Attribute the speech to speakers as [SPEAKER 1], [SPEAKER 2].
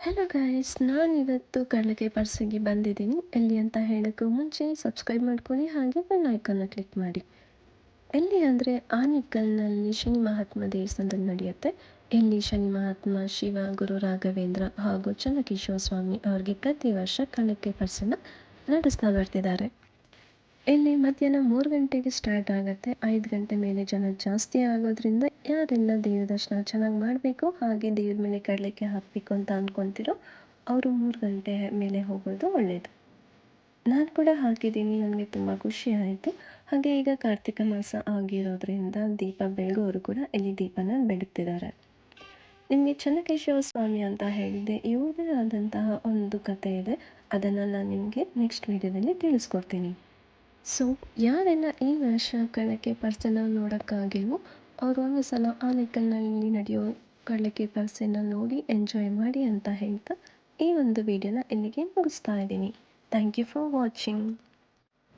[SPEAKER 1] Hello guys, ನಾನಿವತ್ತು ಕಡಲೆಕಾಯಿ ಪರ್ಸಿಗೆ ಬಂದಿದ್ದೀನಿ. ಎಲ್ಲಿ ಅಂತ ಹೇಳೋಕ್ಕೂ ಮುಂಚೆ ಸಬ್ಸ್ಕ್ರೈಬ್ ಮಾಡ್ಕೊಳ್ಳಿ, ಹಾಗೆ ಬೆಲ್ ಐಕನ್ನ ಕ್ಲಿಕ್ ಮಾಡಿ. ಎಲ್ಲಿ ಅಂದರೆ ಆನೇಕಲ್ನಲ್ಲಿ ಶನಿ ಮಹಾತ್ಮ ದೇವಸ್ಥಾನದಲ್ಲಿ ನಡೆಯುತ್ತೆ. ಇಲ್ಲಿ ಶನಿ ಮಹಾತ್ಮ, ಶಿವ, ಗುರು ರಾಘವೇಂದ್ರ ಹಾಗೂ ಚೆನ್ನಕೇಶವ ಸ್ವಾಮಿ ಅವರಿಗೆ ಪ್ರತಿ ವರ್ಷ ಕಡಲೆಕಾಯಿ ಪರ್ಸನ್ನು ನಡೆಸ್ತಾ ಬರ್ತಿದ್ದಾರೆ. ಇಲ್ಲಿ ಮಧ್ಯಾಹ್ನ 3 ಗಂಟೆಗೆ ಸ್ಟಾರ್ಟ್ ಆಗುತ್ತೆ. 5 ಗಂಟೆ ಮೇಲೆ ಜನ ಜಾಸ್ತಿ ಆಗೋದ್ರಿಂದ ಯಾರೆಲ್ಲ ದೇವ್ರ ದರ್ಶನ ಚೆನ್ನಾಗಿ ಮಾಡಬೇಕು, ಹಾಗೆ ದೇವ್ರ ಮೇಲೆ ಕಡಲೆಕಾಯಿ ಹಾಕಬೇಕು ಅಂತ ಅಂದ್ಕೊತಿರೋ ಅವರು 3 ಗಂಟೆ ಮೇಲೆ ಹೋಗೋದು ಒಳ್ಳೆಯದು. ನಾನು ಕೂಡ ಹಾಕಿದ್ದೀನಿ, ನನಗೆ ತುಂಬ ಖುಷಿ ಆಯಿತು. ಹಾಗೆ ಈಗ ಕಾರ್ತಿಕ ಮಾಸ ಆಗಿರೋದ್ರಿಂದ ದೀಪ ಬೆಳಗೋರು ಕೂಡ ಇಲ್ಲಿ ದೀಪನ ಬೆಳಗ್ತಿದ್ದಾರೆ. ನಿಮಗೆ ಚೆನ್ನಕೇಶವ ಸ್ವಾಮಿ ಅಂತ ಹೇಳಿದೆ, ಇವ್ರದೇ ಆದಂತಹ ಒಂದು ಕಥೆ ಇದೆ. ಅದನ್ನು ನಾನು ನಿಮಗೆ ನೆಕ್ಸ್ಟ್ ವೀಡಿಯೋದಲ್ಲಿ ತಿಳಿಸ್ಕೊಡ್ತೀನಿ. ಸೊ ಯಾರೆಲ್ಲ ಈ ವರ್ಷ ಕಡಲೆಕಾಯಿ ಪರ್ಸನ್ನು ನೋಡೋಕ್ಕಾಗಿಲ್ವೋ ಅವರು ಒಂದು ಸಲ ಆನೇಕಲ್ನಲ್ಲಿ ನಡೆಯೋ ಕಡಲೆಕಾಯಿ ಪರ್ಸನ್ನು ನೋಡಿ ಎಂಜಾಯ್ ಮಾಡಿ ಅಂತ ಹೇಳ್ತಾ ಈ ಒಂದು ವಿಡಿಯೋನ ಇಲ್ಲಿಗೆ ಮುಗಿಸ್ತಾ ಇದ್ದೀನಿ. Thank you for watching.